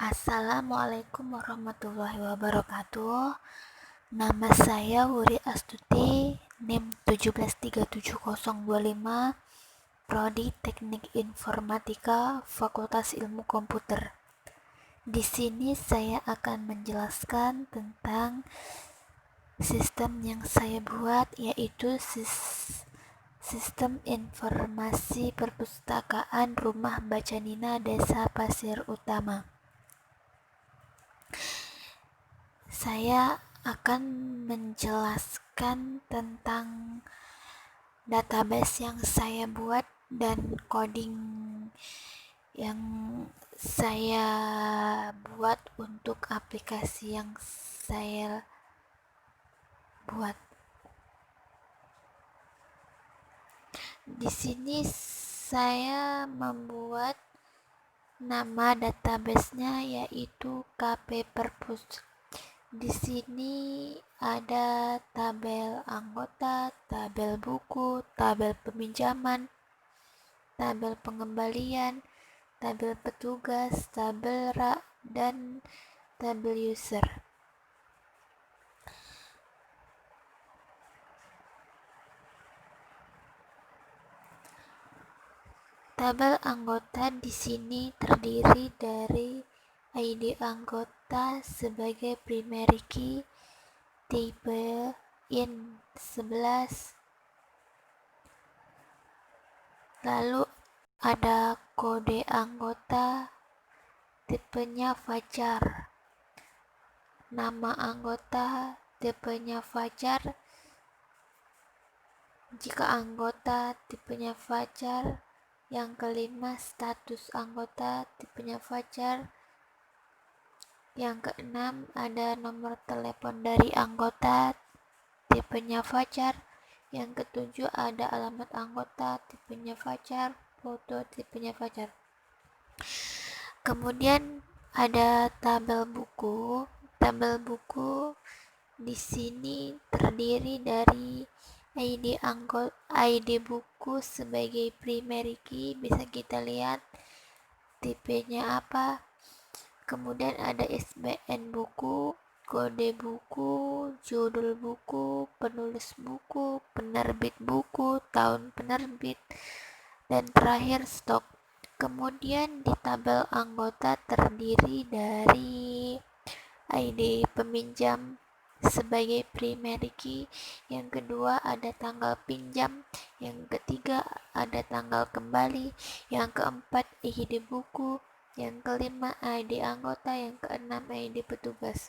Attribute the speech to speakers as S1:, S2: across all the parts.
S1: Assalamualaikum warahmatullahi wabarakatuh. Nama saya Wuri Astuti, NIM 1737025, Prodi Teknik Informatika, Fakultas Ilmu Komputer. Di sini saya akan menjelaskan tentang sistem yang saya buat, yaitu Sistem Informasi Perpustakaan Rumah Baca Nina Desa Pasir Utama. Saya akan menjelaskan tentang database yang saya buat dan coding yang saya buat untuk aplikasi yang saya buat. Di sini saya membuat nama database-nya yaitu KP Perpus. Di sini ada tabel anggota, tabel buku, tabel peminjaman, tabel pengembalian, tabel petugas, tabel rak, dan tabel user. Tabel anggota di sini terdiri dari ID anggota sebagai primary key, tipe IN11, lalu ada kode anggota, tipenya Fajar, nama anggota, tipenya Fajar, jika anggota tipenya Fajar. Yang kelima, status anggota tipenya Fajar. Yang keenam, ada nomor telepon dari anggota tipenya Fajar. Yang ketujuh, ada alamat anggota tipenya Fajar, foto tipenya Fajar. Kemudian ada tabel buku. Tabel buku di sini terdiri dari ID buku sebagai primary key, bisa kita lihat tipenya apa. Kemudian ada ISBN buku, kode buku, judul buku, penulis buku, penerbit buku, tahun penerbit, dan terakhir stok. Kemudian di tabel anggota terdiri dari ID peminjam sebagai primary key, yang kedua ada tanggal pinjam, yang ketiga ada tanggal kembali, yang keempat ID buku, yang kelima ID anggota, yang keenam ID petugas.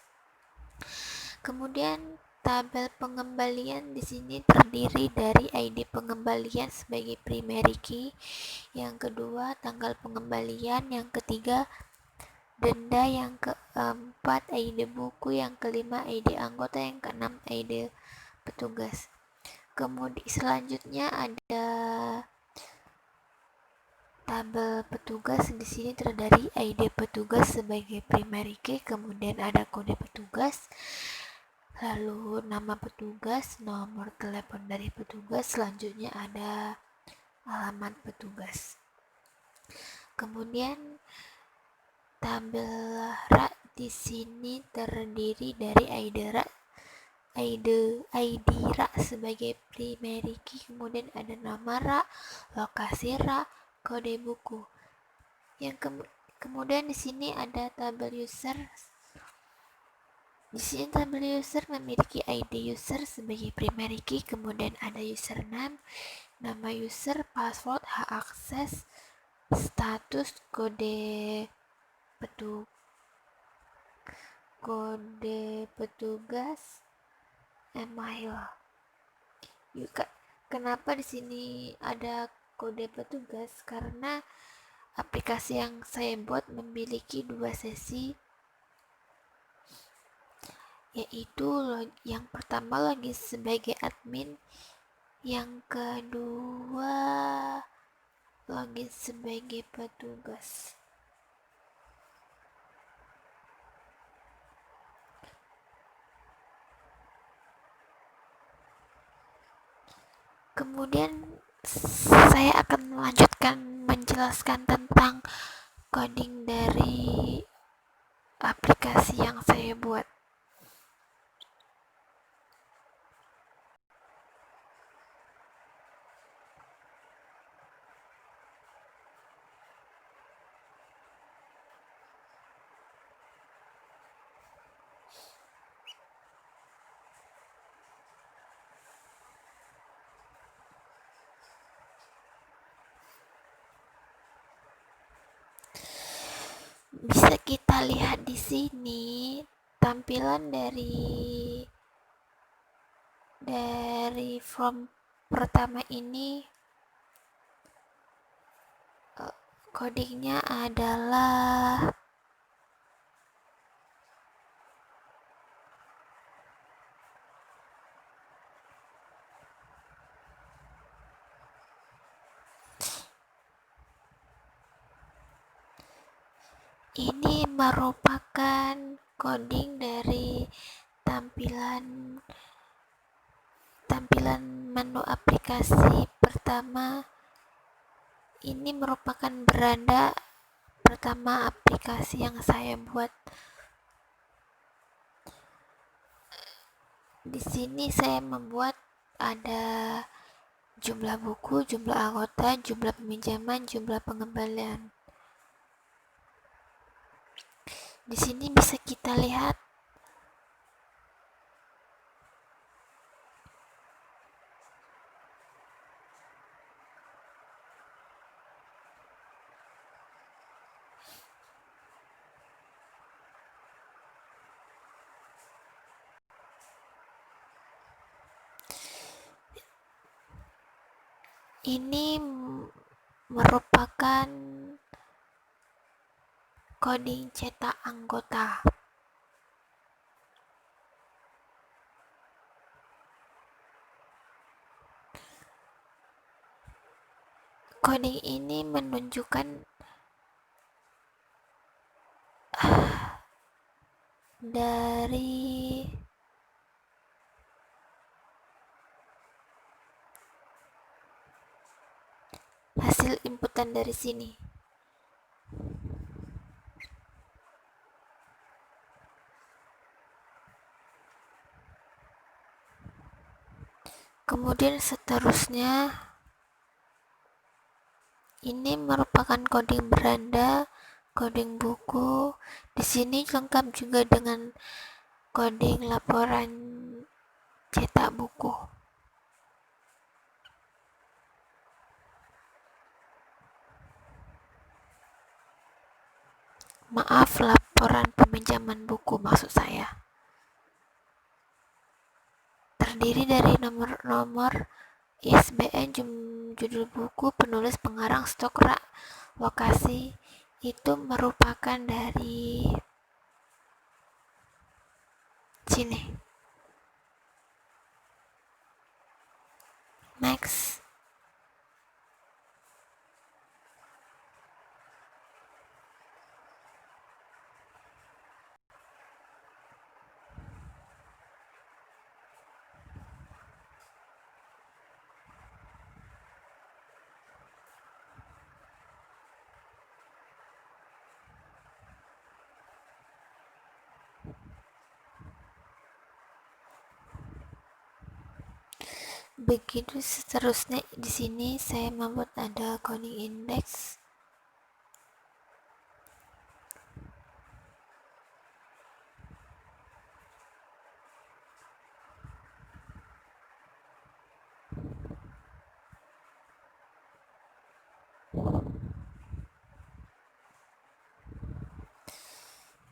S1: Kemudian tabel pengembalian di sini terdiri dari ID pengembalian sebagai primary key, yang kedua tanggal pengembalian, yang ketiga denda, yang keempat ID buku, yang kelima ID anggota, yang keenam ID petugas. Kemudian selanjutnya ada tabel petugas. Di sini terdiri ID petugas sebagai primary key, kemudian ada kode petugas, lalu nama petugas, nomor telepon dari petugas, selanjutnya ada alamat petugas. Kemudian tabel rak di sini terdiri dari ID rak sebagai primary key, kemudian ada nama rak, lokasi rak, kode buku. Kemudian di sini ada tabel user. Di sini tabel user memiliki ID user sebagai primary key, kemudian ada username, nama user, password, hak akses, status, kode petugas, email. Kenapa di sini ada kode petugas? Karena aplikasi yang saya buat memiliki dua sesi, yaitu yang pertama login sebagai admin, yang kedua login sebagai petugas. Kemudian saya akan melanjutkan menjelaskan tentang coding dari aplikasi yang saya buat. Bisa kita lihat di sini tampilan dari form pertama ini. Codingnya adalah ini merupakan coding dari tampilan menu aplikasi pertama. Ini merupakan beranda pertama aplikasi yang saya buat. Di sini saya membuat ada jumlah buku, jumlah anggota, jumlah peminjaman, jumlah pengembalian. Di sini bisa kita lihat ini merupakan coding cetak anggota. Coding ini menunjukkan dari hasil inputan dari sini. Kemudian seterusnya ini merupakan coding beranda, coding buku. Di sini lengkap juga dengan coding laporan cetak buku. Maaf, laporan peminjaman buku maksud saya. Terdiri dari nomor ISBN, judul buku, penulis, pengarang, stok rak, lokasi. Itu merupakan dari sini. Next. Begitu seterusnya. Di sini saya membuat ada coding index.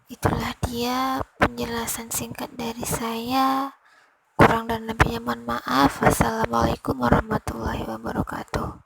S1: Itulah dia penjelasan singkat dari saya. Kurang dan lebihnya mohon maaf. Wassalamualaikum warahmatullahi wabarakatuh.